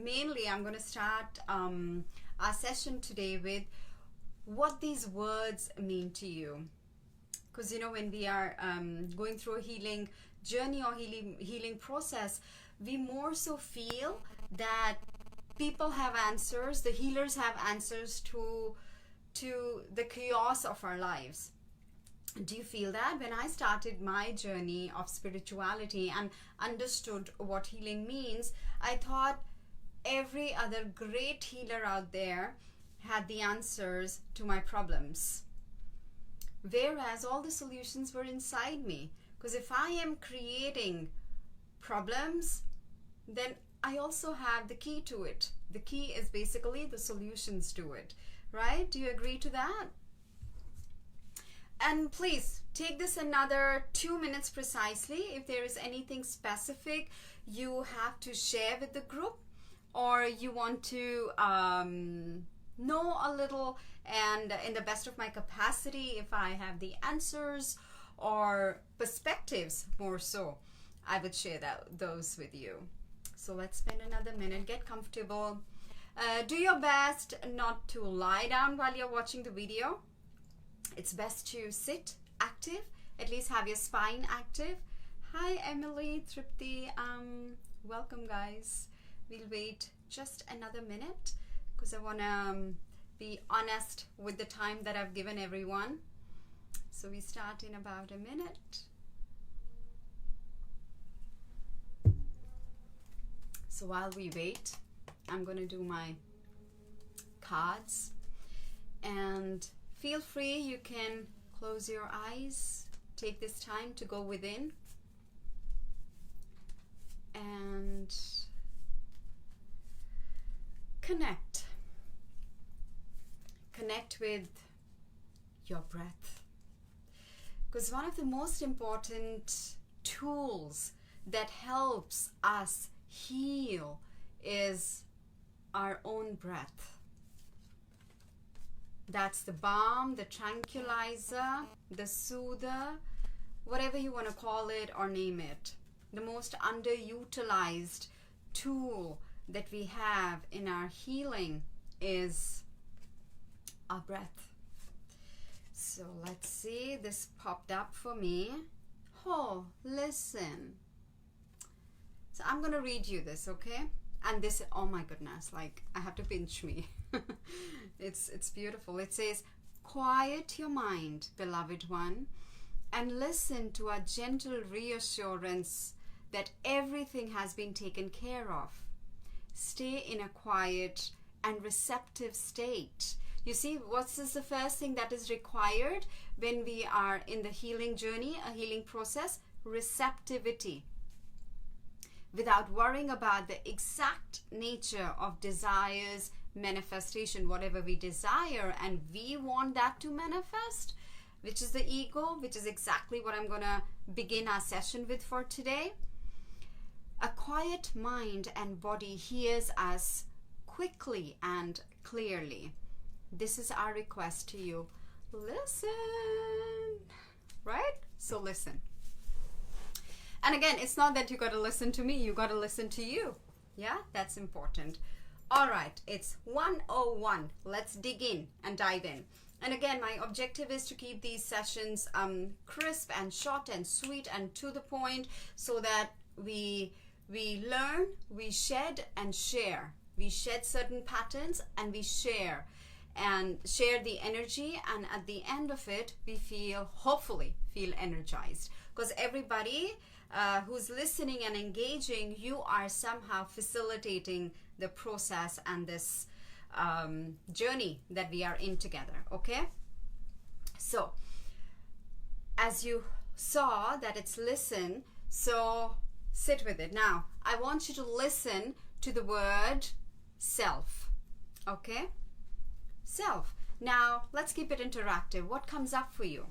mainly I'm going to start our session today with what these words mean to you. Because when we are going through a healing journey or healing process, we more so feel that people have answers, the healers have answers to the chaos of our lives. Do you feel that? When I started my journey of spirituality and understood what healing means, I thought every other great healer out there had the answers to my problems. Whereas all the solutions were inside me. Because if I am creating problems, then I also have the key to it. The key is basically the solutions to it. Right? Do you agree to that? And please take this another 2 minutes precisely. If there is anything specific you have to share with the group, or you want to know a little, and in the best of my capacity, if I have the answers or perspectives more so, I would share those with you. So let's spend another minute. Get comfortable. Do your best not to lie down while you're watching the video. It's best to sit active, at least have your spine active. Hi Emily, Tripti, welcome guys. We'll wait just another minute because I want to be honest with the time that I've given everyone. So we start in about a minute. So while we wait, I'm going to do my cards, and feel free, you can close your eyes, take this time to go within and connect with your breath. Because one of the most important tools that helps us heal is our own breath. That's the balm, the tranquilizer, the soother, whatever you want to call it or name it. The most underutilized tool that we have in our healing is our breath. So let's see, this popped up for me. Oh, listen. So I'm going to read you this, okay? And this, oh my goodness, like I have to pinch me. It's beautiful. It says, quiet your mind, beloved one, and listen to a gentle reassurance that everything has been taken care of. Stay in a quiet and receptive state. You see, what's the first thing that is required when we are in the healing journey, a healing process? Receptivity. Without worrying about the exact nature of desires, manifestation, whatever we desire and we want that to manifest, which is the ego, which is exactly what I'm going to begin our session with for today. A quiet mind and body hears us quickly and clearly. This is our request to you. Listen, right? So listen. And again, it's not that you got to listen to me, you got to listen to you. Yeah, that's important. All right, it's 101. Let's dig in and dive in. And again, my objective is to keep these sessions crisp and short and sweet and to the point, so that we learn, we shed and share. We shed certain patterns and we share the energy, and at the end of it, we hopefully feel energized. Because everybody who's listening and engaging, you are somehow facilitating the process and this journey that we are in together, okay? So, as you saw that it's listen, so sit with it. Now, I want you to listen to the word self, okay? Self. Now, let's keep it interactive. What comes up for you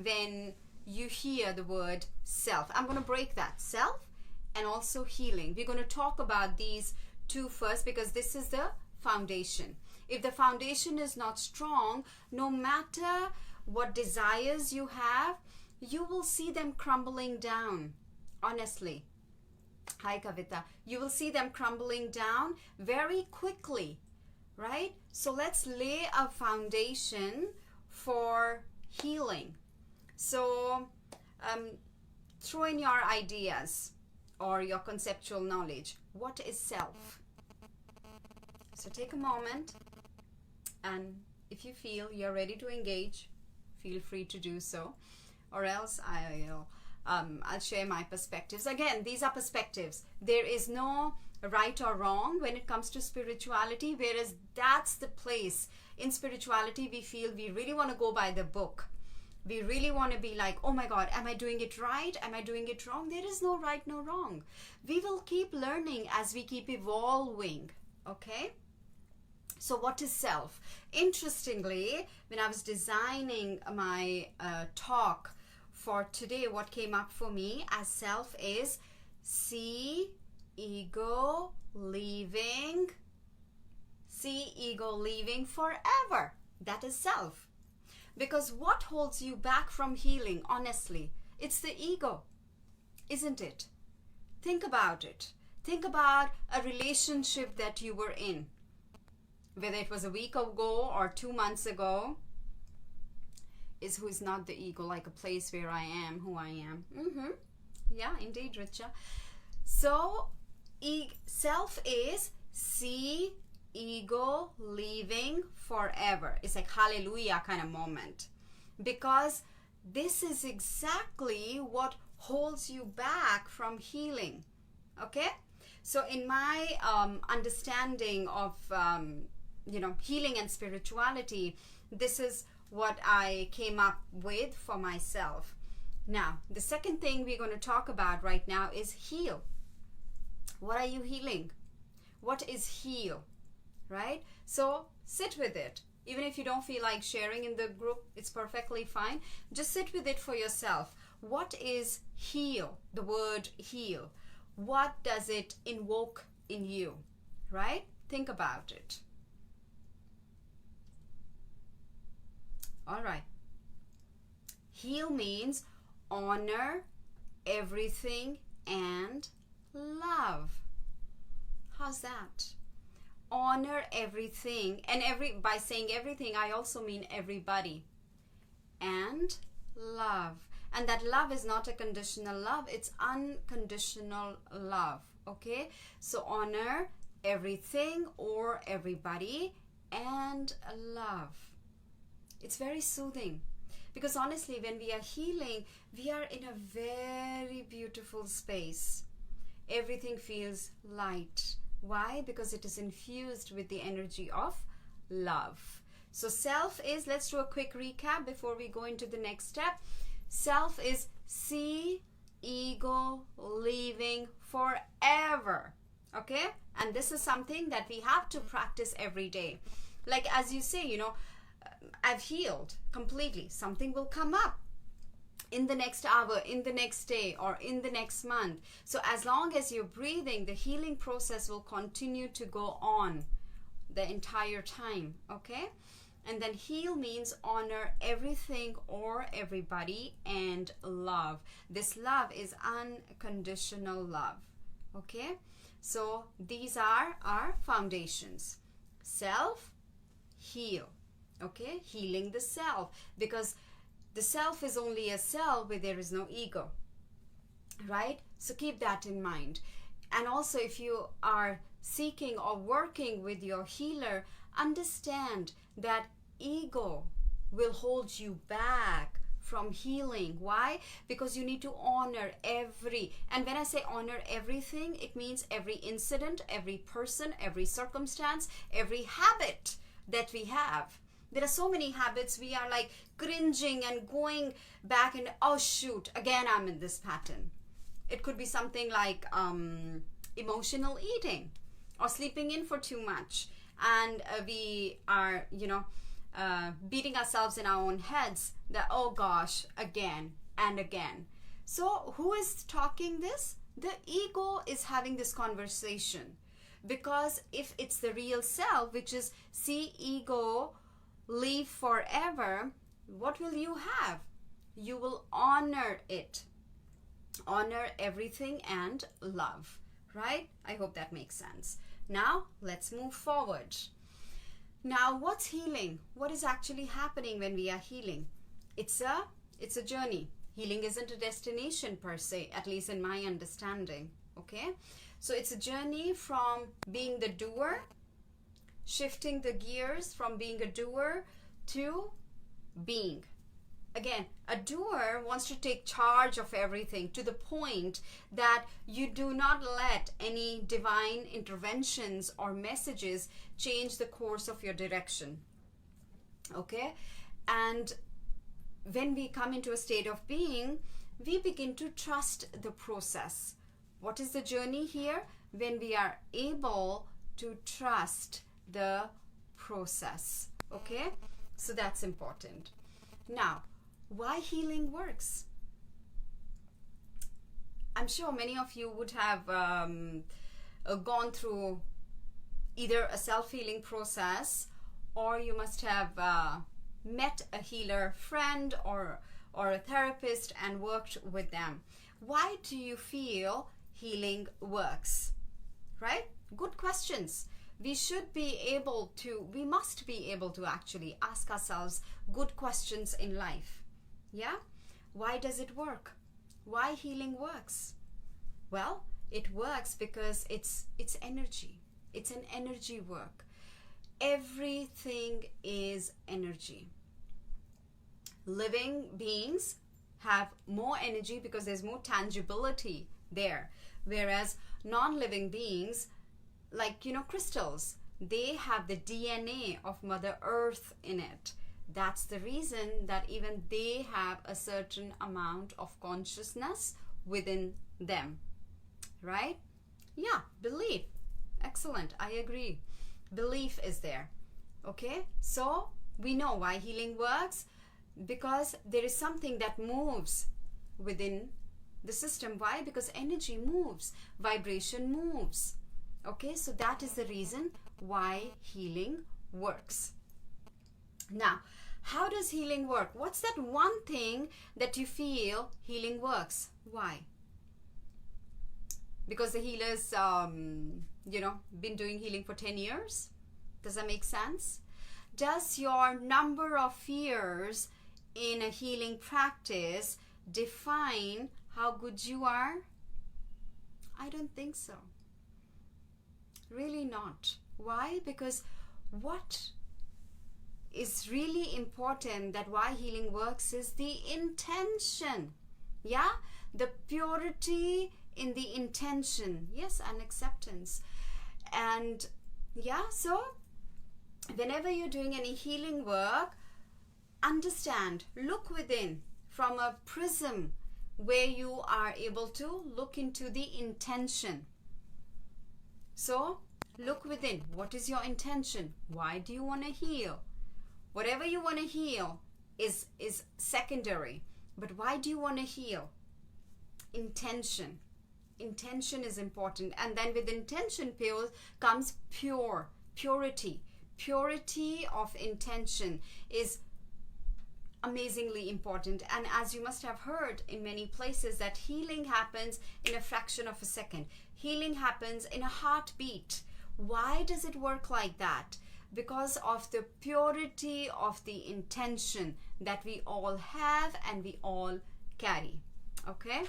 when you hear the word self? I'm going to break that. Self and also healing. We're going to talk about these two first because this is the foundation. If the foundation is not strong, no matter what desires you have, you will see them crumbling down, honestly. Hi, Kavita. You will see them crumbling down very quickly, right? So let's lay a foundation for healing. So throw in your ideas or your conceptual knowledge. What is self? So take a moment, and if you feel you're ready to engage, feel free to do so, or else I'll share my perspectives. Again, these are perspectives. There is no right or wrong when it comes to spirituality, whereas that's the place in spirituality we feel we really want to go by the book. We really want to be like, oh my God, am I doing it right? Am I doing it wrong? There is no right, no wrong. We will keep learning as we keep evolving, okay? So what is self? Interestingly, when I was designing my talk for today, what came up for me as self is see ego leaving forever. That is self. Because what holds you back from healing, honestly? It's the ego, isn't it? Think about it. Think about a relationship that you were in, whether it was a week ago or 2 months ago. Who is not the ego, like a place where I am who I am. Yeah, indeed, Richa. So self is see ego leaving forever. It's like hallelujah kind of moment, because this is exactly what holds you back from healing. Okay, so in my understanding of healing and spirituality, this is what I came up with for myself. Now, the second thing we're going to talk about right now is heal. What are you healing? What is heal? Right? So sit with it. Even if you don't feel like sharing in the group, it's perfectly fine. Just sit with it for yourself. What is heal? The word heal. What does it invoke in you? Right? Think about it. All right. Heal means honor everything and love. How's that? Honor everything, and by saying everything, I also mean everybody, and love. And that love is not a conditional love, it's unconditional love. Okay, so honor everything or everybody and love. It's very soothing, because honestly, when we are healing, we are in a very beautiful space. Everything feels light. Why? Because it is infused with the energy of love. So self is, let's do a quick recap before we go into the next step. Self is see ego leaving forever. Okay? And this is something that we have to practice every day. Like as you say, I've healed completely. Something will come up in the next hour, in the next day, or in the next month. So as long as you're breathing, the healing process will continue to go on the entire time. Okay? And then heal means honor everything or everybody and love. This love is unconditional love. Okay? So these are our foundations. Self, heal. Okay? Healing the self, because the self is only a self where there is no ego, right? So keep that in mind. And also, if you are seeking or working with your healer, understand that ego will hold you back from healing. Why? Because you need to honor and when I say honor everything, it means every incident, every person, every circumstance, every habit that we have. There are so many habits, we are like cringing and going back and, oh shoot, again I'm in this pattern. It could be something like emotional eating or sleeping in for too much. And we are, beating ourselves in our own heads that, oh gosh, again and again. So who is talking this? The ego is having this conversation. Because if it's the real self, which is see ego leave forever, what will you have? You will honor it. Honor everything and love. right? I hope that makes sense. Now let's move forward. Now, what's healing? What is actually happening when we are healing? It's a journey. Healing isn't a destination per se, at least in my understanding. Okay, so it's a journey from being the doer, shifting the gears from being a doer to being. Again, a doer wants to take charge of everything to the point that you do not let any divine interventions or messages change the course of your direction. Okay? And when we come into a state of being, we begin to trust the process. What is the journey here? When we are able to trust the process. Okay? So that's important. Now, why healing works? I'm sure many of you would have gone through either a self-healing process, or you must have met a healer friend or a therapist and worked with them. Why do you feel healing works? Right? Good questions. We must be able to actually ask ourselves good questions in life. Yeah? Why does it work? Why healing works? Well, it works because it's energy. It's an energy work. Everything is energy. Living beings have more energy because there's more tangibility there. Whereas non-living beings, like, crystals, they have the DNA of Mother Earth in it. That's the reason that even they have a certain amount of consciousness within them. Right? Yeah, belief. Excellent. I agree. Belief is there. Okay? So we know why healing works, because there is something that moves within the system. Why? Because energy moves. Vibration moves. Okay? So that is the reason why healing works. Now, how does healing work? What's that one thing that you feel healing works? Why? Because the healers, been doing healing for 10 years? Does that make sense? Does your number of years in a healing practice define how good you are? I don't think so. Really not. Why? Because what is really important, that why healing works, is the intention. Yeah? The purity in the intention. Yes, and acceptance. And yeah, so whenever you're doing any healing work, understand, look within from a prism where you are able to look into the intention. So look within. What is your intention? Why do you want to heal? Whatever you want to heal is secondary. But why do you want to heal? Intention. Intention is important. And then with intention comes purity. Purity of intention is amazingly important. And as you must have heard in many places, that healing happens in a fraction of a second. Healing happens in a heartbeat. Why does it work like that? Because of the purity of the intention that we all have and we all carry. Okay?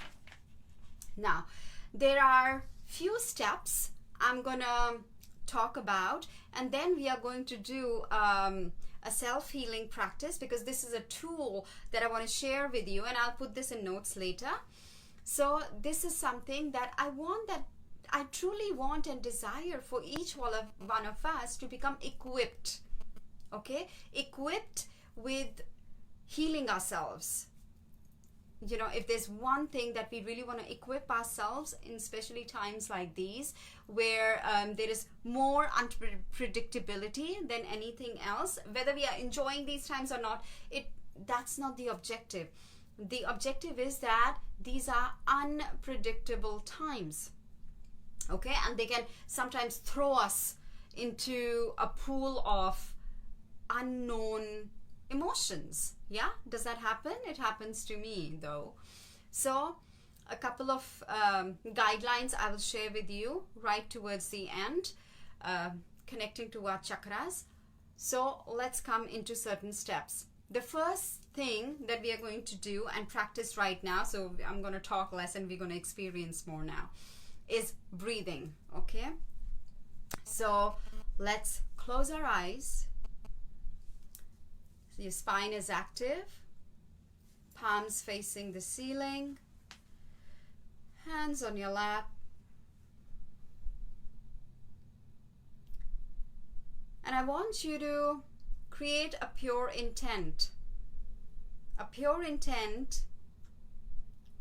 Now, there are few steps I'm gonna talk about, and then we are going to do a self-healing practice, because this is a tool that I want to share with you, and I'll put this in notes later. So this is something that I truly want and desire for each one of us to become equipped. Okay? Equipped with healing ourselves. If there's one thing that we really want to equip ourselves in, especially times like these, where there is more unpredictability than anything else, whether we are enjoying these times or not, that's not the objective. The objective is that these are unpredictable times. Okay? And they can sometimes throw us into a pool of unknown emotions. Yeah? Does that happen? It happens to me though. So a couple of guidelines I will share with you right towards the end, connecting to our chakras. So let's come into certain steps. The first thing that we are going to do and practice right now, so I'm going to talk less and we're going to experience more now, is breathing. Okay, so let's close our eyes. So your spine is active, palms facing the ceiling, hands on your lap. And I want you to create a pure intent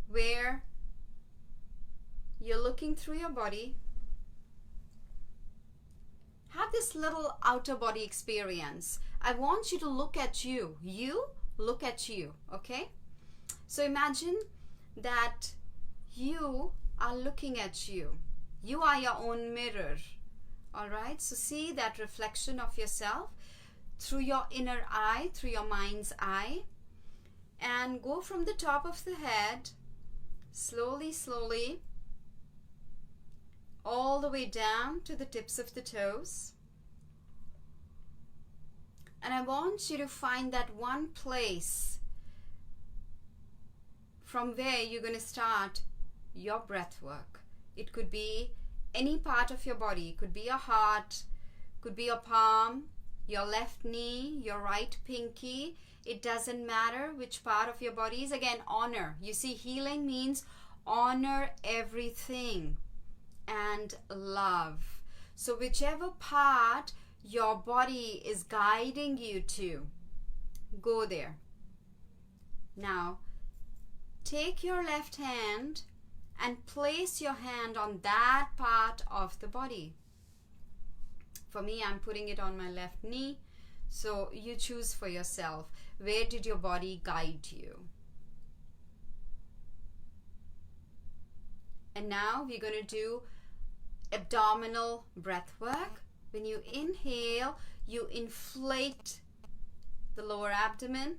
where you're looking through your body. Have this little outer body experience. I want you to look at you. You look at you, okay? So imagine that you are looking at you. You are your own mirror, all right? So see that reflection of yourself through your inner eye, through your mind's eye, and go from the top of the head, slowly, slowly, all the way down to the tips of the toes. And I want you to find that one place from where you're going to start your breath work. It could be any part of your body. It could be your heart, could be your palm, your left knee, your right pinky. It doesn't matter which part of your body is. Again, honor. You see, healing means honor everything and love. So whichever part your body is guiding you to, go there. Now, take your left hand and place your hand on that part of the body. For me, I'm putting it on my left knee. So you choose for yourself. Where did your body guide you? And now we're going to do abdominal breath work. When you inhale, you inflate the lower abdomen.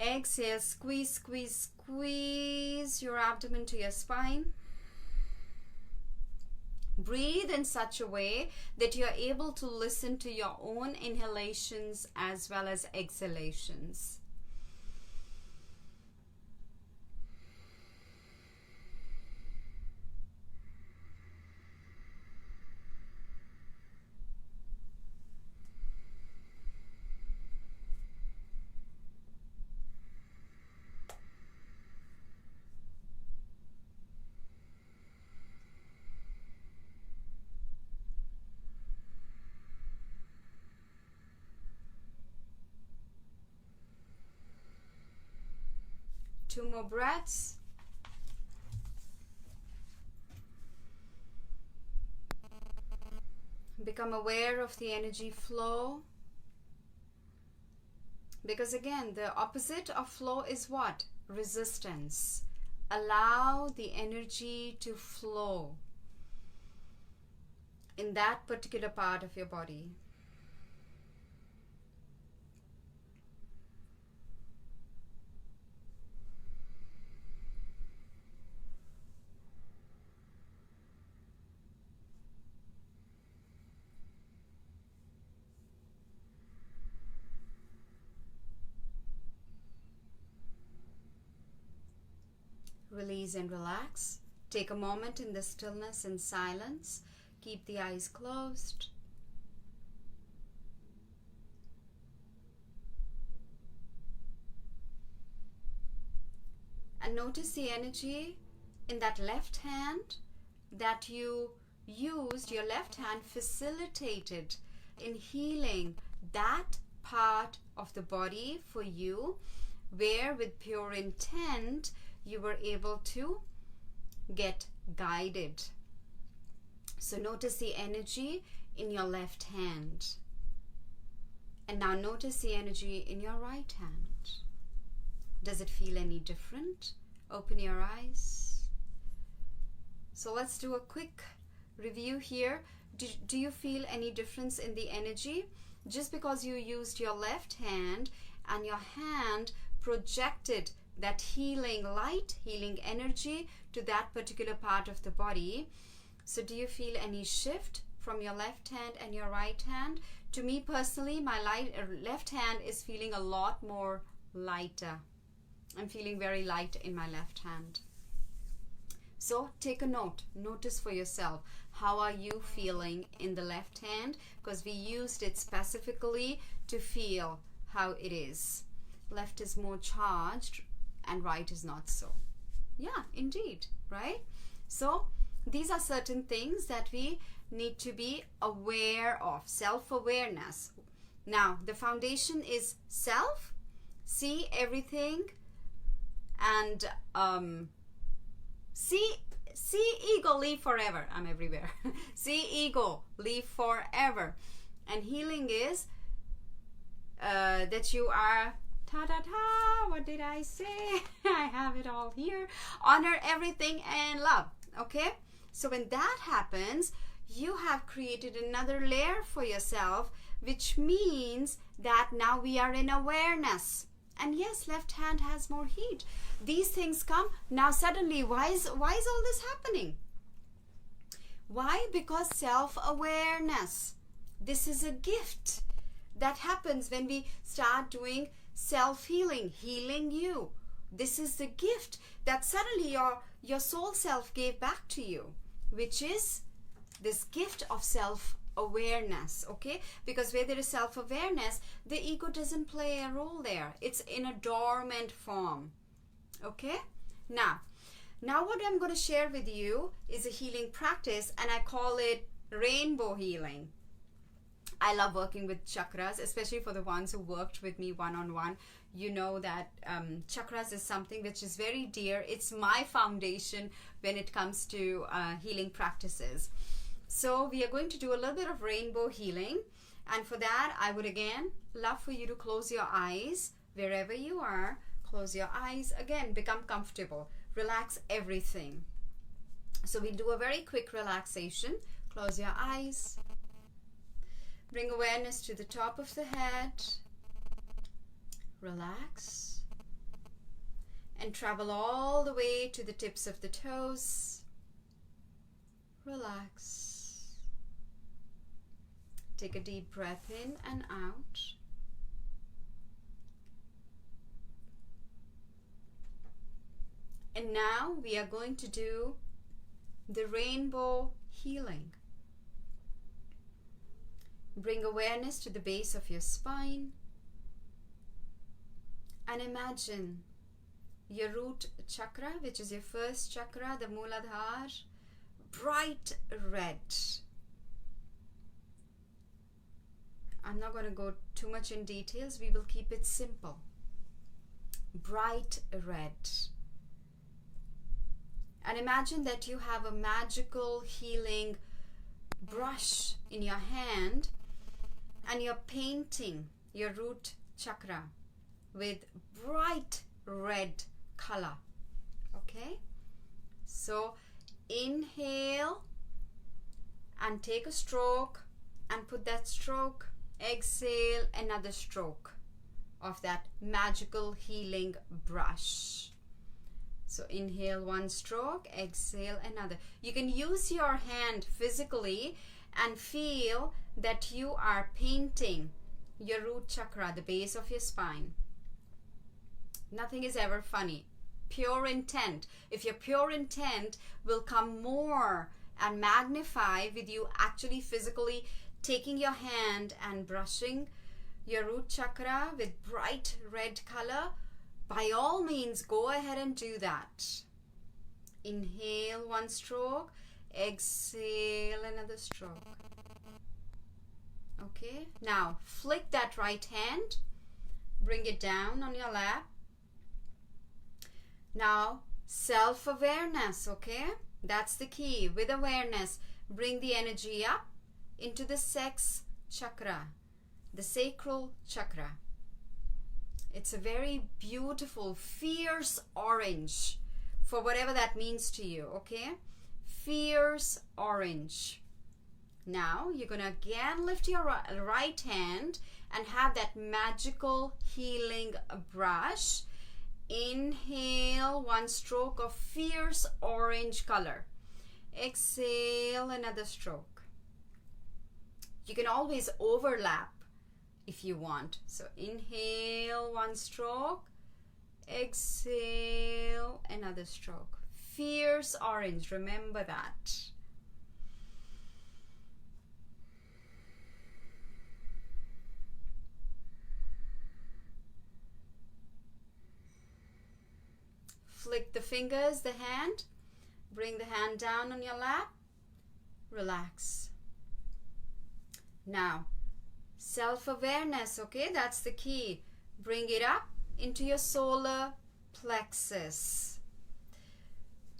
Exhale, squeeze, squeeze, squeeze your abdomen to your spine. Breathe in such a way that you're able to listen to your own inhalations as well as exhalations. Two more breaths. Become aware of the energy flow. Because again, the opposite of flow is what? Resistance. Allow the energy to flow in that particular part of your body. Release and relax. Take a moment in the stillness and silence. Keep the eyes closed. And notice the energy in that left hand that you used. Your left hand facilitated in healing that part of the body for you, where with pure intent you were able to get guided. So notice the energy in your left hand. And now notice the energy in your right hand. Does it feel any different? Open your eyes. So let's do a quick review here. Do you feel any difference in the energy? Just because you used your left hand and your hand projected that healing light, healing energy to that particular part of the body. So do you feel any shift from your left hand and your right hand? To me personally, my left hand is feeling a lot more lighter. I'm feeling very light in my left hand. So take a note. Notice for yourself. How are you feeling in the left hand? Because we used it specifically to feel how it is. Left is more charged and right is not so. Yeah, indeed, right? So these are certain things that we need to be aware of. Self-awareness. Now, the foundation is self. See everything and see ego leave forever. I'm everywhere. See ego leave forever. And healing is that you are what did I say? I have it all here. Honor everything and love. Okay? So when that happens, you have created another layer for yourself, which means that now we are in awareness. And yes, left hand has more heat. These things come. Now suddenly, why is all this happening? Why? Because self-awareness. This is a gift that happens when we start doing self-healing, healing you. This is the gift that suddenly your soul self gave back to you, which is this gift of self-awareness, okay? Because where there is self-awareness, the ego doesn't play a role there. It's in a dormant form, okay? Now what I'm going to share with you is a healing practice, and I call it rainbow healing. I love working with chakras, especially for the ones who worked with me one-on-one. You know that chakras is something which is very dear. It's my foundation when it comes to healing practices. So we are going to do a little bit of rainbow healing. And for that, I would again love for you to close your eyes. Wherever you are, close your eyes. Again, become comfortable. Relax everything. So we'll do a very quick relaxation. Close your eyes. Bring awareness to the top of the head. Relax. And travel all the way to the tips of the toes. Relax. Take a deep breath in and out. And now we are going to do the rainbow healing. Bring awareness to the base of your spine and imagine your root chakra, which is your first chakra, the Mooladhara, bright red. I'm not going to go too much in details. We will keep it simple. Bright red. And imagine that you have a magical healing brush in your hand, and you're painting your root chakra with bright red color. Okay? So inhale and take a stroke and put that stroke. Exhale another stroke of that magical healing brush. So inhale one stroke, exhale another. You can use your hand physically and feel that you are painting your root chakra, the base of your spine. Nothing is ever funny. Pure intent. If your pure intent will come more and magnify with you actually physically taking your hand and brushing your root chakra with bright red color, by all means go ahead and do that. Inhale one stroke, exhale another stroke. Okay, now flick that right hand, bring it down on your lap. Now self-awareness, okay? That's the key. With awareness, bring the energy up into the sex chakra, the sacral chakra. It's a very beautiful, fierce orange, for whatever that means to you, okay? Fierce orange. Now, you're going to again lift your right hand and have that magical healing brush Inhale, one stroke of fierce orange color. Exhale, another stroke. You can always overlap if you want. So inhale, one stroke. Exhale, another stroke. Fierce orange, remember that. Flick the fingers, the hand. Bring the hand down on your lap. Relax. Now, self-awareness, okay? That's the key. Bring it up into your solar plexus.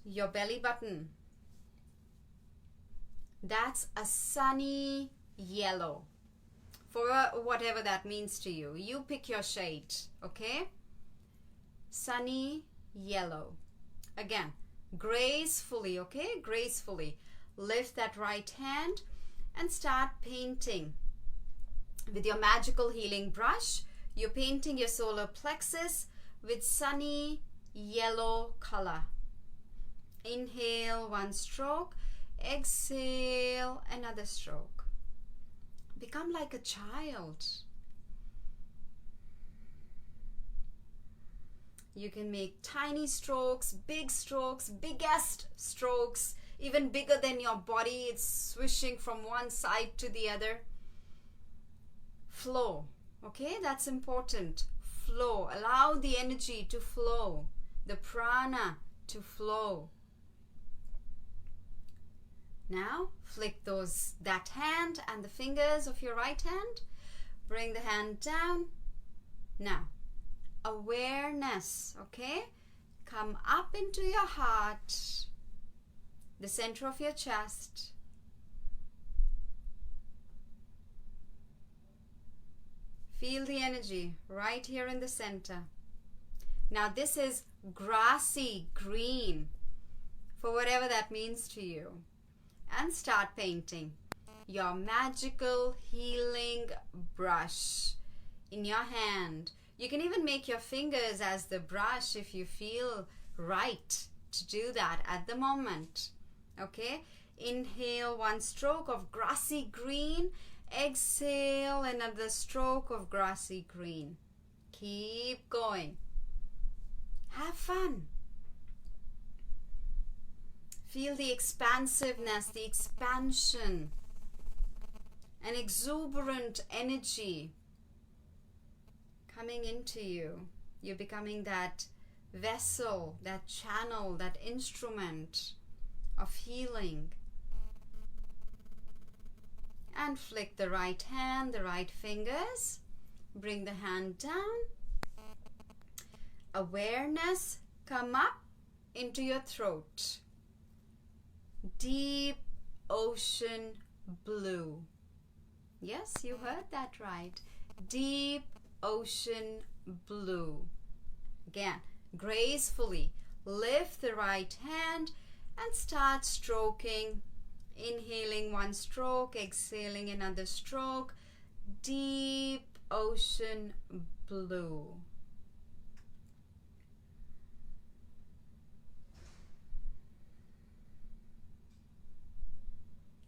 Your belly button. That's a sunny yellow. For whatever that means to you. You pick your shade, okay? Sunny yellow. Again, gracefully, okay? Gracefully. Lift that right hand and start painting. With your magical healing brush, you're painting your solar plexus with sunny yellow color. Inhale, one stroke. Exhale, another stroke. Become like a child. You can make tiny strokes, biggest strokes, even bigger than your body. It's swishing from one side to the other. Flow, okay? That's important. Flow. Allow the energy to flow, the prana to flow. Now, flick that hand and the fingers of your right hand. Bring the hand down. Now, awareness, okay? Come up into your heart, the center of your chest. Feel the energy right here in the center. Now this is grassy green, for whatever that means to you. And start painting your magical healing brush in your hand. You can even make your fingers as the brush if you feel right to do that at the moment. Okay? Inhale, one stroke of grassy green. Exhale, another stroke of grassy green. Keep going. Have fun. Feel the expansiveness, the expansion, an exuberant energy coming into you. You're becoming that vessel, that channel, that instrument of healing. And flick the right hand, the right fingers. Bring the hand down. Awareness, come up into your throat. Deep ocean blue. Yes, you heard that right. Deep ocean blue. Again, gracefully lift the right hand and start stroking. Inhaling one stroke, exhaling another stroke. Deep ocean blue.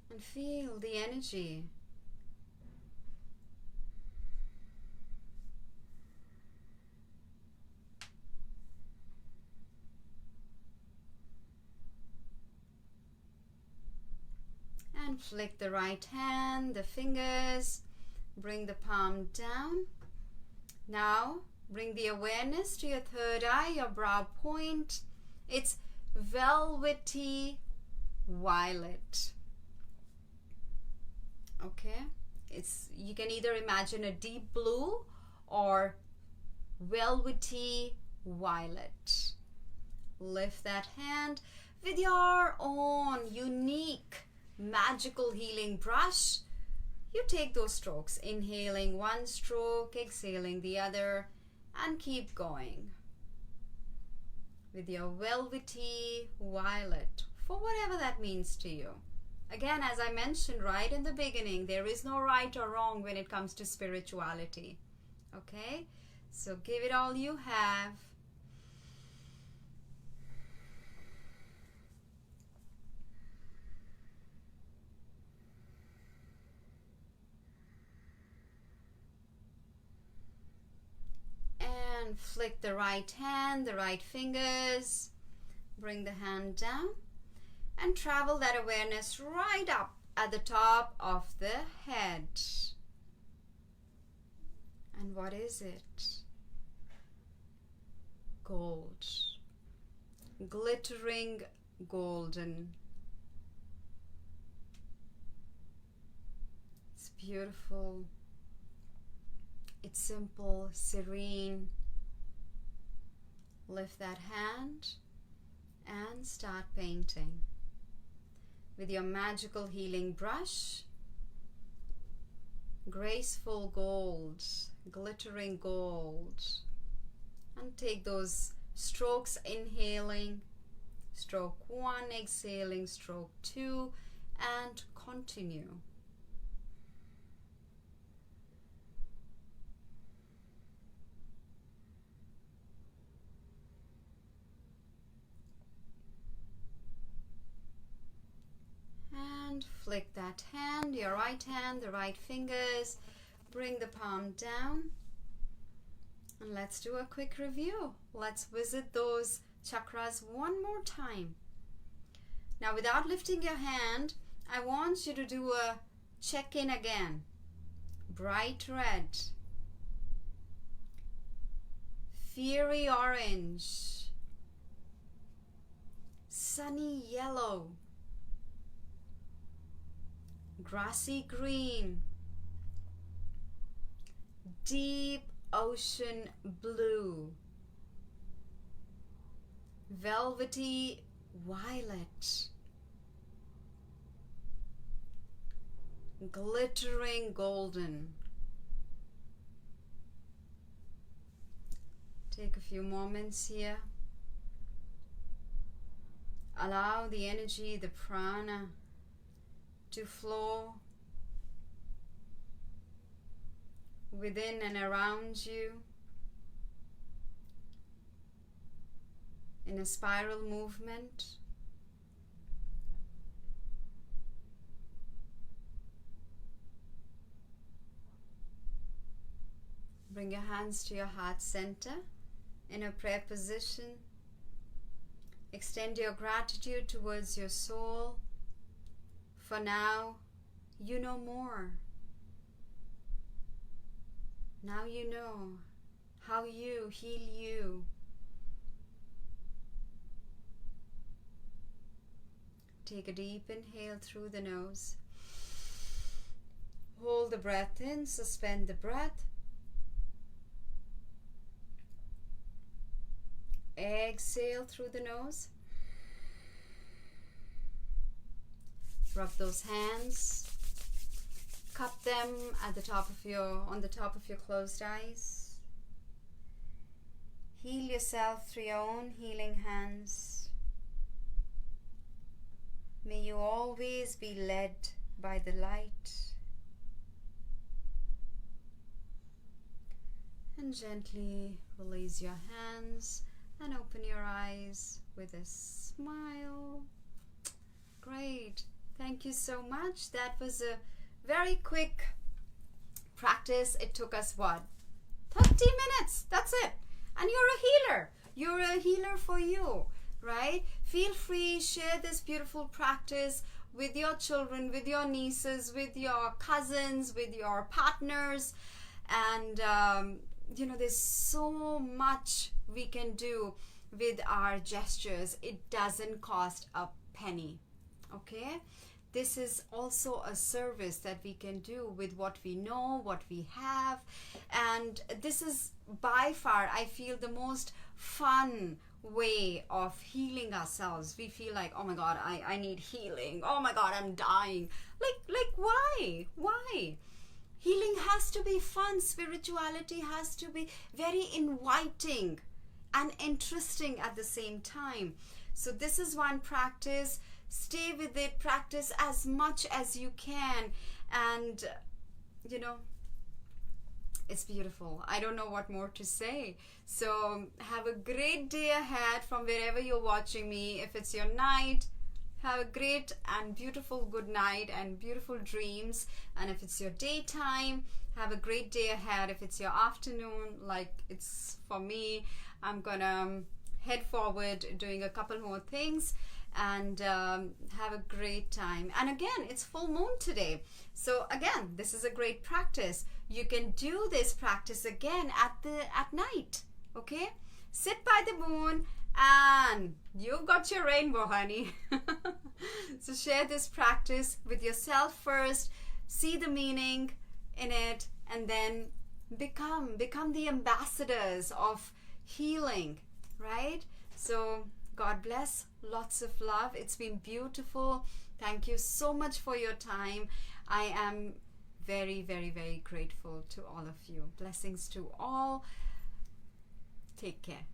And feel the energy. And flick the right hand, the fingers, bring the palm down. Now bring the awareness to your third eye, your brow point. It's velvety violet. Okay, you can either imagine a deep blue or velvety violet. Lift that hand with your own unique magical healing brush. You take those strokes, inhaling one stroke, exhaling the other, and keep going with your velvety violet, for whatever that means to you. Again, as I mentioned right in the beginning, there is no right or wrong when it comes to spirituality. Okay? So give it all you have. And flick the right hand, the right fingers. Bring the hand down and travel that awareness right up at the top of the head. And what is it? Gold. Glittering golden. It's beautiful. It's simple, serene. Lift that hand and start painting. With your magical healing brush, graceful gold, glittering gold. And take those strokes, inhaling, stroke 1, exhaling, stroke 2, and continue. And flick that hand, your right hand, the right fingers, bring the palm down. And let's do a quick review. Let's visit those chakras one more time. Now, without lifting your hand, I want you to do a check-in again. Bright red, fiery orange, sunny yellow, grassy green, deep ocean blue, velvety violet, glittering golden. Take a few moments here. Allow the energy, the prana, to flow within and around you in a spiral movement. Bring your hands to your heart center in a prayer position. Extend your gratitude towards your soul. For now, you know more. Now you know how you heal you. Take a deep inhale through the nose. Hold the breath in, suspend the breath. Exhale through the nose. Rub those hands. Cup them at the top of on the top of your closed eyes. Heal yourself through your own healing hands. May you always be led by the light. And gently release your hands and open your eyes with a smile. Great. Thank you so much. That was a very quick practice. It took us what? 30 minutes. That's it. And you're a healer. You're a healer for you, right? Feel free, share this beautiful practice with your children, with your nieces, with your cousins, with your partners. And, there's so much we can do with our gestures. It doesn't cost a penny, okay? This is also a service that we can do with what we know, what we have. And this is by far, I feel, the most fun way of healing ourselves. We feel like, oh my God, I need healing. Oh my God, I'm dying. Like why? Why? Healing has to be fun. Spirituality has to be very inviting and interesting at the same time. So this is one practice. Stay with it. Practice as much as you can. And, it's beautiful. I don't know what more to say. So have a great day ahead from wherever you're watching me. If it's your night, Have a great and beautiful good night and beautiful dreams. And if it's your daytime, have a great day ahead. If it's your afternoon, like it's for me, I'm gonna head forward doing a couple more things, and have a great time. And again, it's full moon today, so again, this is a great practice. You can do this practice again at night. Okay, sit by the moon and you've got your rainbow, honey. So share this practice with yourself first, see the meaning in it, and then become the ambassadors of healing, right? So God bless, lots of love. It's been beautiful. Thank you so much for your time. I am very, very, very grateful to all of you. Blessings to all. Take care.